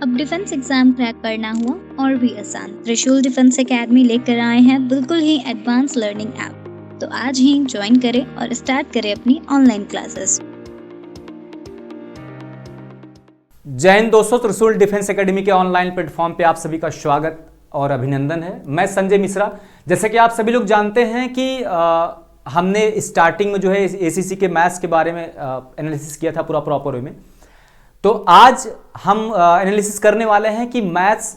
अब defence exam crack करना हुआ और भी आसान। त्रिशूल डिफेंस एकेडमी लेकर आए हैं बिल्कुल ही एडवांस लर्निंग ऐप। तो आज ही ज्वाइन करें और स्टार्ट करें अपनी ऑनलाइन क्लासेस। जय हिंद दोस्तों, त्रिशूल डिफेंस एकेडमी के ऑनलाइन प्लेटफॉर्म पे आप सभी का स्वागत और अभिनंदन है। मैं संजय मिश्रा। जैसे कि आप सभी लोग जानते हैं कि हमने स्टार्टिंग में जो है एसीसी के मैथ्स के बारे में एनालिसिस किया था पूरा प्रॉपर वे में। तो आज हम एनालिसिस करने वाले हैं कि मैथ्स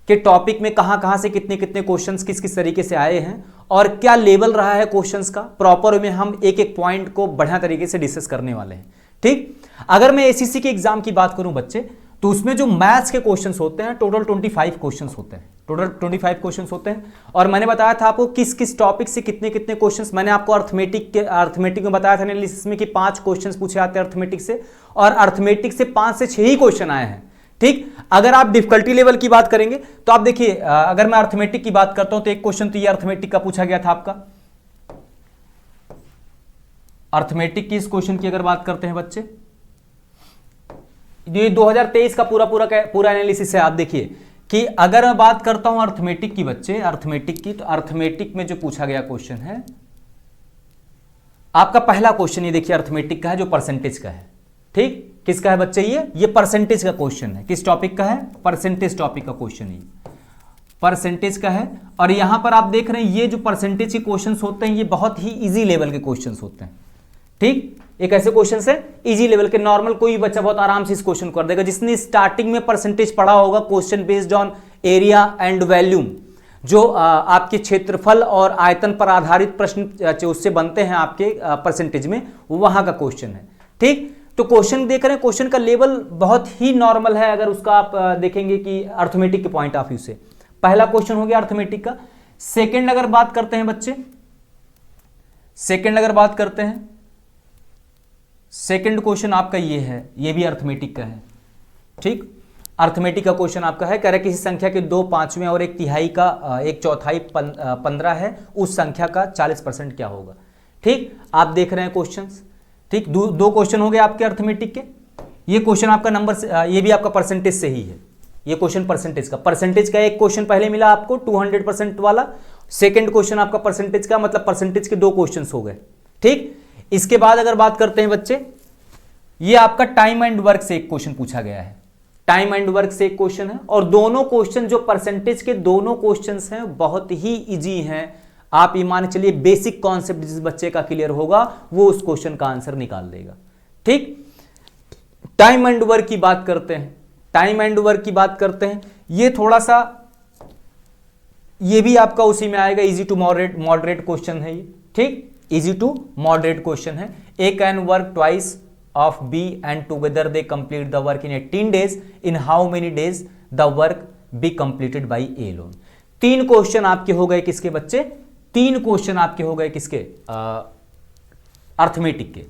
के टॉपिक में कहां से कितने कितने क्वेश्चंस किस किस तरीके से आए हैं और क्या लेवल रहा है क्वेश्चंस का। प्रॉपर में हम एक एक पॉइंट को बढ़िया तरीके से डिस्कस करने वाले हैं। ठीक, अगर मैं एसीसी के एग्जाम की बात करूं बच्चे, तो उसमें जो मैथ्स के क्वेश्चंस होते हैं टोटल 25 क्वेश्चंस होते हैं। टोटल 25 क्वेश्चंस होते हैं और मैंने बताया था आपको किस किस टॉपिक से कितने कितने क्वेश्चंस। मैंने आपको अर्थमेटिक में बताया था एनालिसिस में कि 5 क्वेश्चंस पूछे आते हैं अर्थमेटिक से, और अर्थमेटिक से 5 से 6 ही क्वेश्चन आए हैं। ठीक, अगर आप डिफिकल्टी लेवल की बात करेंगे तो आप देखिए, अगर मैं अर्थमेटिक की बात करता हूं तो एक क्वेश्चन तो ये अर्थमेटिक का पूछा गया था आपका। अर्थमेटिक की इस क्वेश्चन की अगर बात करते हैं बच्चे, ये 2023 का पूरा एनालिसिस है। आप देखिए कि अगर मैं बात करता हूं अर्थमेटिक की बच्चे, अर्थमेटिक की, तो अर्थमेटिक में जो पूछा गया क्वेश्चन है आपका पहला क्वेश्चन, ये देखिए अर्थमेटिक का है जो परसेंटेज का है। ठीक, किसका है बच्चे? ये परसेंटेज का क्वेश्चन है। किस टॉपिक का है? परसेंटेज टॉपिक का क्वेश्चन है, परसेंटेज का है। और यहां पर आप देख रहे हैं ये जो परसेंटेज के क्वेश्चंस होते हैं ये बहुत ही इजी लेवल के क्वेश्चंस होते हैं। ठीक, एक ऐसे क्वेश्चन है इजी लेवल के, नॉर्मल कोई बच्चा बहुत आराम से इस क्वेश्चन कर देगा। जिसने स्टार्टिंग में परसेंटेज पढ़ा होगा, question based on area and volume, जो आपके क्षेत्रफल और आयतन पर आधारित प्रश्न उससे बनते हैं आपके परसेंटेज में, वहां का क्वेश्चन है। ठीक, तो क्वेश्चन देख रहे हैं, क्वेश्चन का लेवल बहुत ही नॉर्मल है। अगर उसका आप देखेंगे कि अर्थमेटिक के पॉइंट ऑफ व्यू से, पहला क्वेश्चन हो गया अर्थमेटिक का। सेकंड अगर बात करते हैं बच्चे, सेकंड अगर बात करते हैं, सेकंड क्वेश्चन आपका ये है, ये भी अर्थमेटिक का है। ठीक, अर्थमेटिक का क्वेश्चन आपका है, कह रहे किसी संख्या के 2 पांचवें और 1 तिहाई का 1 चौथाई 15 है, उस संख्या का 40% क्या होगा। ठीक, आप देख रहे हैं क्वेश्चंस। ठीक, दो क्वेश्चन हो गए आपके अर्थमेटिक के। ये क्वेश्चन आपका नंबर से, ये भी आपका परसेंटेज से ही है। ये क्वेश्चन परसेंटेज का एक क्वेश्चन पहले मिला आपको 200% वाला। सेकंड क्वेश्चन आपका परसेंटेज का, मतलब परसेंटेज के 2 क्वेश्चन हो गए। ठीक, इसके बाद अगर बात करते हैं बच्चे, ये आपका टाइम एंड वर्क से एक क्वेश्चन पूछा गया है। टाइम एंड वर्क से एक क्वेश्चन है, और दोनों क्वेश्चन जो परसेंटेज के दोनों क्वेश्चंस हैं बहुत ही इजी हैं। आप ये मान चलिए बेसिक कॉन्सेप्ट जिस बच्चे का क्लियर होगा वो उस क्वेश्चन का आंसर निकाल देगा। ठीक, टाइम एंड वर्क की बात करते हैं, टाइम एंड वर्क की बात करते हैं। ये थोड़ा सा, ये भी आपका उसी में आएगा, इजी टू मॉडरेट क्वेश्चन है ये। ठीक, इजी टू मॉडरेट क्वेश्चन है। A can work twice of B and together they complete the work in 18 days, in how many days the work B completed by alone. 3 question आपके हो गए किसके बच्चे? 3 question आपके हो गए किसके? अर्थमेटिक के।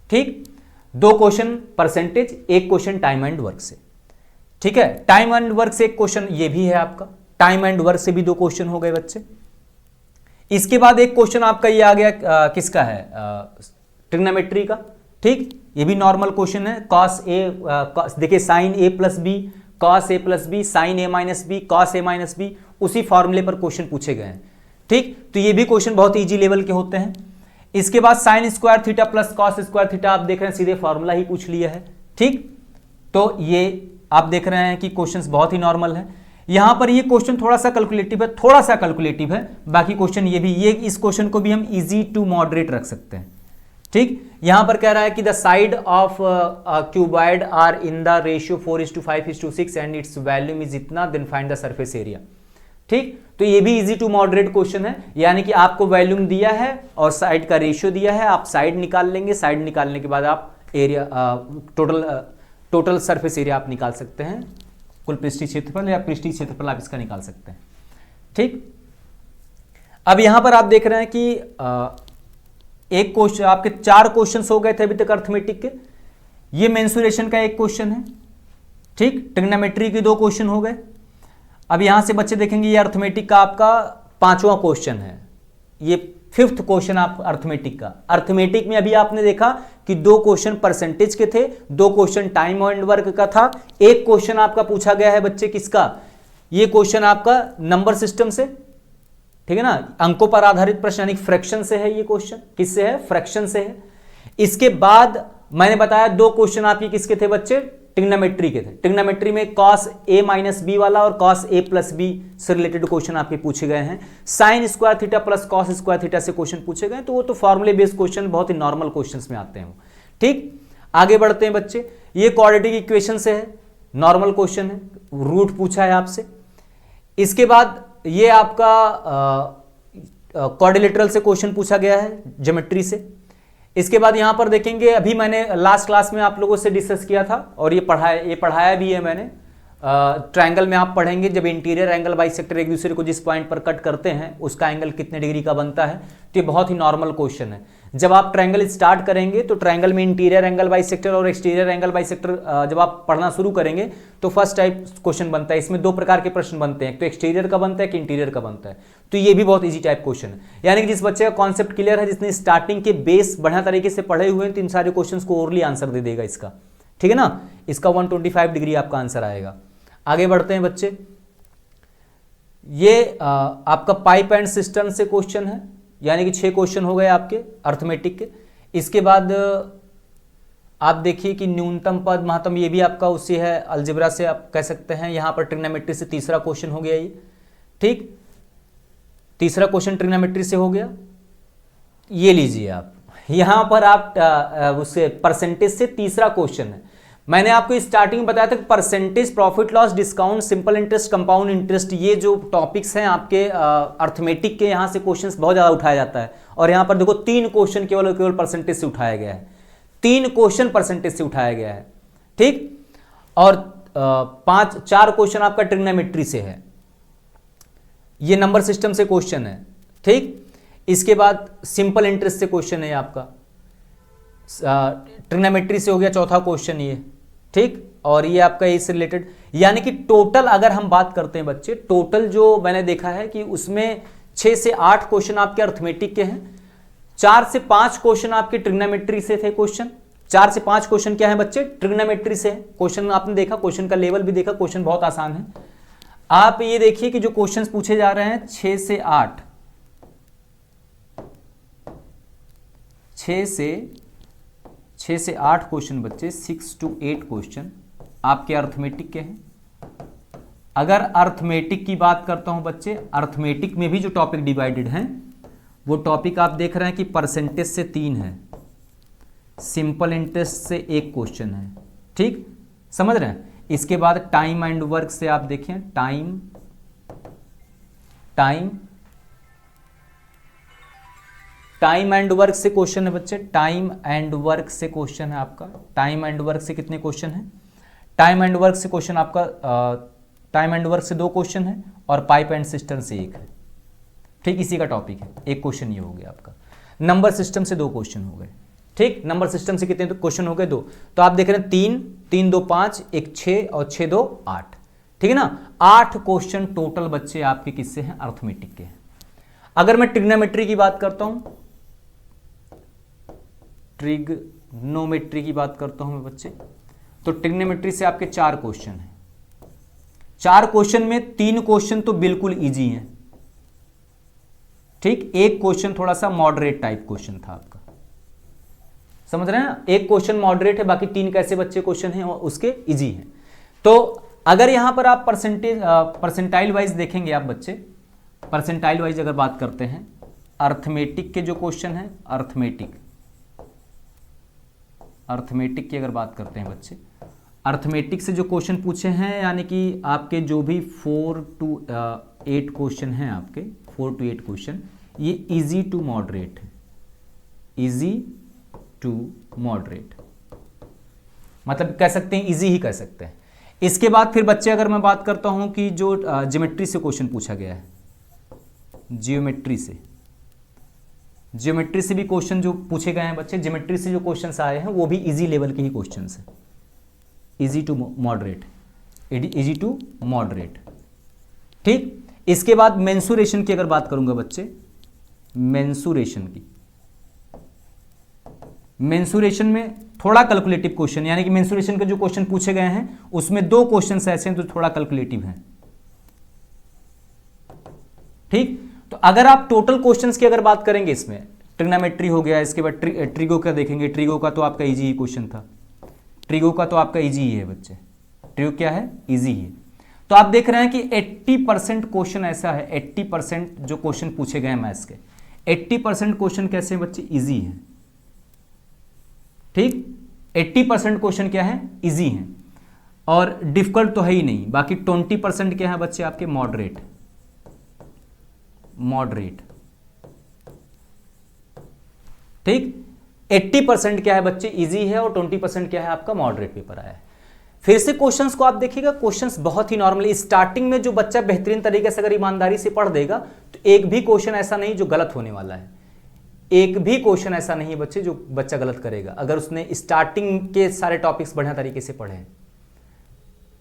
ठीक, 2 question percentage, 1 question time and work से। ठीक है, टाइम एंड वर्क से एक क्वेश्चन ये भी है आपका, टाइम एंड वर्क से भी 2 क्वेश्चन हो गए बच्चे। इसके बाद एक क्वेश्चन आपका ये आ गया, किसका है? ट्रिग्नोमेट्री का। ठीक, ये भी नॉर्मल क्वेश्चन है। कॉस ए, देखिए sign A plus B, cos A plus B, sign A minus B, cos A minus B, उसी फॉर्मूले पर क्वेश्चन पूछे गए हैं। ठीक, तो ये भी क्वेश्चन बहुत इजी लेवल के होते हैं। इसके बाद sine square theta plus cos square theta, आप देख रहे हैं सीधे फॉर्मूला ही पूछ लिया है। ठीक, तो ये आप देख रहे हैं कि क्वेश्चंस बहुत ही नॉर्मल है। यहां पर ये क्वेश्चन थोड़ा सा कैलकुलेटिव है, बाकी क्वेश्चन इस क्वेश्चन को भी हम इजी टू मॉडरेट रख सकते हैं। ठीक, यहां पर कह रहा है कि the side of cuboid are in the ratio 4:5:6 and it's volume is इतना, then find the surface area. ठीक, तो ये भी इजी टू मॉडरेट क्वेश्चन है, यानी कि आपको वॉल्यूम दिया है और साइड का रेशियो दिया है, आप साइड निकाल लेंगे, साइड निकालने के बाद आप एरिया, टोटल सरफेस एरिया आप निकाल सकते हैं, कुल पृष्ठीय क्षेत्रफल या पृष्ठीय क्षेत्रफल आप इसका निकाल सकते हैं। ठीक, अब यहां पर आप देख रहे हैं कि एक क्वेश्चन आपके 4 क्वेश्चन हो गए थे अभी तक अर्थमेटिक के। ये मेंसुरेशन का एक क्वेश्चन है। ठीक, ट्रिग्नोमेट्री के 2 क्वेश्चन हो गए। अब यहां से बच्चे देखेंगे ये अर्थमेटिक का आपका 5वां क्वेश्चन है। ये फिफ्थ क्वेश्चन आप अर्थमेटिक का, अर्थमेटिक में अभी आपने देखा कि 2 क्वेश्चन परसेंटेज के थे, 2 क्वेश्चन टाइम एंड वर्क का था, एक क्वेश्चन आपका पूछा गया है बच्चे किसका, ये क्वेश्चन आपका नंबर सिस्टम से, ठीक है ना, अंकों पर आधारित प्रश्न यानी फ्रैक्शन से है ये क्वेश्चन, किससे है, फ्रैक्शन से है। इसके बाद मैंने बताया 2 क्वेश्चन आपके किसके थे बच्चे, ट्रिग्नोमेट्री के थे। ट्रिग्नोमेट्री में cos a माइनस बी वाला और cos a प्लस बी से रिलेटेड क्वेश्चन आपके पूछे गए हैं। Sine square theta plus cos square theta से क्वेश्चन पूछे गए, तो वो तो फॉर्मूले बेस्ड क्वेश्चन बहुत ही नॉर्मल क्वेश्चंस में आते हैं। ठीक, आगे बढ़ते हैं बच्चे। ये क्वाड्रेटिक इक्वेशन से है, नॉर्मल क्वेश्चन है, रूट पूछा है आपसे। इसके बाद ये आपका क्वाड्रिलेटरल से क्वेश्चन पूछा गया है, ज्योमेट्री से। इसके बाद यहां पर देखेंगे, अभी मैंने लास्ट क्लास में आप लोगों से डिस्कस किया था और ये पढ़ाया भी है मैंने। ट्रायंगल में आप पढ़ेंगे जब इंटीरियर एंगल बाइसेक्टर एक दूसरे को जिस पॉइंट पर कट करते हैं उसका एंगल कितने डिग्री का बनता है, तो ये बहुत ही नॉर्मल क्वेश्चन है। जब आप ट्रायंगल स्टार्ट करेंगे तो ट्रायंगल में इंटीरियर एंगल बाइसेक्टर और एक्सटीरियर एंगल बाइसेक्टर जब आप पढ़ना शुरू करेंगे तो फर्स्ट टाइप क्वेश्चन बनता है। इसमें 2 प्रकार के प्रश्न बनते हैं, तो एक्सटीरियर का बनता है कि इंटीरियर का बनता है। तो ये भी बहुत ईजी टाइप क्वेश्चन है, यानी कि जिस बच्चे का कॉन्सेप्ट क्लियर है, जिसने स्टार्टिंग के बेस बढ़िया तरीके से पढ़े हुए हैं, तो इन सारे क्वेश्चन को ओरली आंसर दे देगा इसका, ठीक है ना। इसका 125 डिग्री आपका आंसर आएगा। आगे बढ़ते हैं बच्चे। ये आपका पाइप एंड सिस्टम से क्वेश्चन है, यानी कि 6 क्वेश्चन हो गए आपके अर्थमेटिक के। इसके बाद आप देखिए कि न्यूनतम पद महत्तम, ये भी आपका उसी है, अलजेब्रा से आप कह सकते हैं। यहां पर ट्रिग्नोमेट्री से तीसरा क्वेश्चन हो गया ये, ठीक, तीसरा क्वेश्चन ट्रिग्नोमेट्री से हो गया। ये लीजिए आप, यहां पर आप उससे परसेंटेज से तीसरा क्वेश्चन है। मैंने आपको स्टार्टिंग में बताया था कि percentage, profit loss, discount, simple interest, compound interest, ये जो टॉपिक्स हैं आपके अर्थमेटिक के, यहां से क्वेश्चंस बहुत ज्यादा उठाया जाता है। और यहां पर देखो 3 क्वेश्चन केवल परसेंटेज से उठाया गया है, 3 क्वेश्चन परसेंटेज से उठाया गया है, ठीक। और 4 क्वेश्चन आपका ट्रिग्नोमेट्री से है, ये नंबर सिस्टम से क्वेश्चन है, ठीक। इसके बाद सिंपल इंटरेस्ट से क्वेश्चन है आपका, ट्रिग्नोमेट्री से हो गया चौथा क्वेश्चन ये, ठीक। और ये आपका इससे रिलेटेड, यानी कि टोटल अगर हम बात करते हैं बच्चे, टोटल जो मैंने देखा है कि उसमें 6 से 8 क्वेश्चन आपके अर्थमेटिक के हैं, 4 से 5 क्वेश्चन आपके ट्रिग्नोमेट्री से थे क्वेश्चन। 4 से 5 क्वेश्चन क्या है बच्चे, ट्रिग्नोमेट्री से है क्वेश्चन। आपने देखा क्वेश्चन का लेवल भी देखा, क्वेश्चन बहुत आसान है। आप ये देखिए कि जो क्वेश्चन पूछे जा रहे हैं 6 से 8, 6 से 8 क्वेश्चन बच्चे, 6 to 8 क्वेश्चन आपके अर्थमेटिक के हैं। अगर अर्थमेटिक की बात करता हूं बच्चे, अर्थमेटिक में भी जो टॉपिक डिवाइडेड हैं वो टॉपिक आप देख रहे हैं कि परसेंटेज से 3 है, सिंपल इंटरेस्ट से 1 क्वेश्चन है, ठीक, समझ रहे हैं। इसके बाद टाइम एंड वर्क से आप देखें, टाइम एंड वर्क से क्वेश्चन है बच्चे, टाइम एंड वर्क से क्वेश्चन है आपका। टाइम एंड वर्क से कितने क्वेश्चन हैं, टाइम एंड वर्क से क्वेश्चन आपका, टाइम एंड वर्क से 2 क्वेश्चन है और पाइप एंड सिस्टम से 1 है, ठीक, इसी का टॉपिक है। 1 क्वेश्चन ये हो गया आपका। नंबर सिस्टम से 2 क्वेश्चन हो गए, ठीक। नंबर सिस्टम से कितने क्वेश्चन हो गए, 2। तो आप देख रहे हैं 3 2 5, 1 6 और 6 2 8, ठीक है ना। 8 क्वेश्चन टोटल बच्चे आपके किससे हैं, अर्थमेटिक के हैं। अगर मैं ट्रिग्नोमेट्री की बात करता हूं, ट्रिग्नोमेट्री की बात करता हूं मैं बच्चे, तो ट्रिग्नोमेट्री से आपके 4 क्वेश्चन हैं। 4 क्वेश्चन में 3 क्वेश्चन तो बिल्कुल इजी हैं, ठीक। 1 क्वेश्चन थोड़ा सा मॉडरेट टाइप क्वेश्चन था आपका, समझ रहे हैं ना। 1 क्वेश्चन मॉडरेट है, बाकी 3 कैसे बच्चे क्वेश्चन हैं और उसके इजी हैं। तो अगर यहां पर आप परसेंटाइल वाइज देखेंगे आप बच्चे, परसेंटाइल वाइज अगर बात करते हैं, अर्थमेटिक के जो क्वेश्चन है, अर्थमेटिक की अगर बात करते हैं बच्चे, अर्थमेटिक से जो क्वेश्चन पूछे हैं, यानी कि आपके जो भी 4 to 8 क्वेश्चन हैं आपके, 4 to 8 क्वेश्चन, ये इजी टू मॉडरेट है, इजी टू मॉडरेट, मतलब कह सकते हैं इजी ही कह सकते हैं। इसके बाद फिर बच्चे अगर मैं बात करता हूं कि जो ज्योमेट्री से क्वेश्चन पूछा गया है, ज्योमेट्री से भी क्वेश्चन जो पूछे गए हैं बच्चे, ज्योमेट्री से जो क्वेश्चंस आए हैं वो भी इजी लेवल के ही क्वेश्चंस हैं, इजी टू मॉडरेट, ठीक। इसके बाद मेंसुरेशन की अगर बात करूंगा बच्चे, मेंसुरेशन की। मेंसुरेशन में थोड़ा कैलकुलेटिव क्वेश्चन, यानी कि मेंसुरेशन के जो क्वेश्चन पूछे गए हैं उसमें 2 क्वेश्चन ऐसे हैं तो थोड़ा कैलकुलेटिव हैं। ठीक, तो अगर आप टोटल क्वेश्चंस की अगर बात करेंगे, इसमें ट्रिग्नोमेट्री हो गया, इसके बाद ट्रिगो का देखेंगे। ट्रिगो का तो आपका इजी ही क्वेश्चन था, ट्रिगो का तो आपका इजी ही है बच्चे, ट्रिगो क्या है, इजी ही है। तो आप देख रहे हैं कि 80% क्वेश्चन ऐसा है, 80% जो क्वेश्चन पूछे गए हैं मैथ्स के, 80% क्वेश्चन कैसे हैं बच्चे, इजी हैं। ठीक, 80% क्वेश्चन क्या है, इजी हैं और डिफिकल्ट तो है ही नहीं। बाकी 20% क्या है बच्चे आपके, मॉडरेट। ठीक, 80% क्या है बच्चे, इजी है और 20% क्या है आपका, मॉडरेट पेपर आया है। फिर से क्वेश्चंस को आप देखिएगा, क्वेश्चंस बहुत ही नॉर्मल। स्टार्टिंग में जो बच्चा बेहतरीन तरीके से अगर ईमानदारी से पढ़ देगा तो एक भी क्वेश्चन ऐसा नहीं जो गलत होने वाला है, एक भी क्वेश्चन ऐसा नहीं है बच्चे जो बच्चा गलत करेगा, अगर उसने स्टार्टिंग के सारे टॉपिक्स बढ़िया तरीके से पढ़े हैं।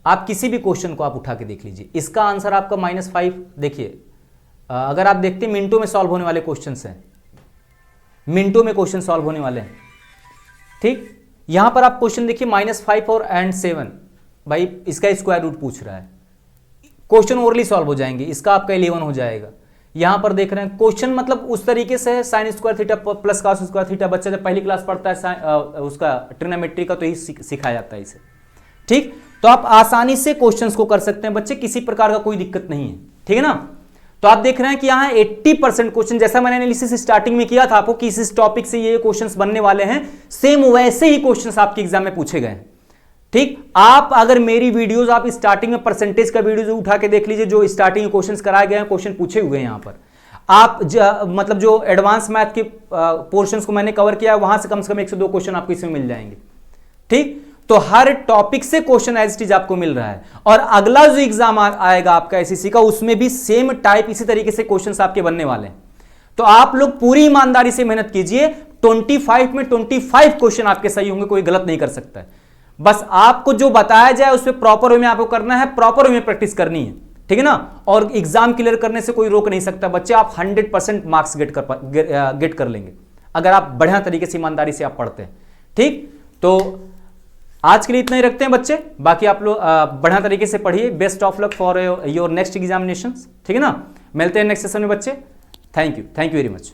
आप किसी भी क्वेश्चन को आप उठा के देख लीजिए, इसका आंसर आपका -5। देखिए अगर आप देखते हैं मिनटों में सॉल्व होने वाले क्वेश्चन हैं, मिनटों में क्वेश्चन सॉल्व होने वाले हैं। ठीक, यहां पर आप क्वेश्चन देखिए -5 और &7, भाई इसका स्क्वायर रूट पूछ रहा है, क्वेश्चन ओरली सॉल्व हो जाएंगे, इसका आपका 11 हो जाएगा। यहां पर देख रहे हैं क्वेश्चन मतलब उस तरीके से है, sin square theta plus cos square theta, बच्चा जब पहली क्लास पढ़ता है उसका ट्रिग्नोमेट्री का तो ही सिखाया जाता है इसे। ठीक, तो आप आसानी से क्वेश्चंस को कर सकते हैं बच्चे, किसी प्रकार का कोई दिक्कत नहीं है। ठीक है ना, तो आप देख रहे हैं कि यहाँ 80% क्वेश्चन, जैसा मैंने एनालिसिस स्टार्टिंग में किया था आपको कि इस टॉपिक से ये क्वेश्चंस बनने वाले हैं, सेम वैसे ही क्वेश्चंस आपके एग्जाम में पूछे गए। ठीक, आप अगर मेरी वीडियोस आप स्टार्टिंग में परसेंटेज का वीडियो उठा के देख लीजिए, जो स्टार्टिंग में क्वेश्चंस कराए गए हैं, क्वेश्चन पूछे हुए हैं यहाँ पर। आप मतलब जो एडवांस मैथ के पोर्शंस को मैंने कवर किया है, वहां से कम 1 से 2 क्वेश्चन आपको इसमें मिल जाएंगे। ठीक, तो हर टॉपिक से क्वेश्चन एज इट इज आपको मिल रहा है, और अगला जो एग्जाम आएगा आपका एसएससी का, उसमें भी सेम टाइप इसी तरीके से क्वेश्चंस आपके बनने वाले हैं। तो आप लोग पूरी ईमानदारी से मेहनत कीजिए, 25 में 25 क्वेश्चन आपके सही होंगे, कोई गलत नहीं कर सकता है। बस आपको जो बताया जाए उस पर प्रॉपर वे में आपको करना है, प्रॉपर वे में प्रैक्टिस करनी है। ठीक है ना, और एग्जाम क्लियर करने से कोई रोक नहीं सकता बच्चे, आप 100% मार्क्स गेट कर लेंगे अगर आप बढ़िया तरीके से ईमानदारी से आप पढ़ते हैं। ठीक, तो आज के लिए इतना ही रखते हैं बच्चे, बाकी आप लोग बढ़िया तरीके से पढ़िए। Best of luck for your next examinations. ठीक है ना, मिलते हैं नेक्स्ट सेशन में बच्चे। Thank you very much.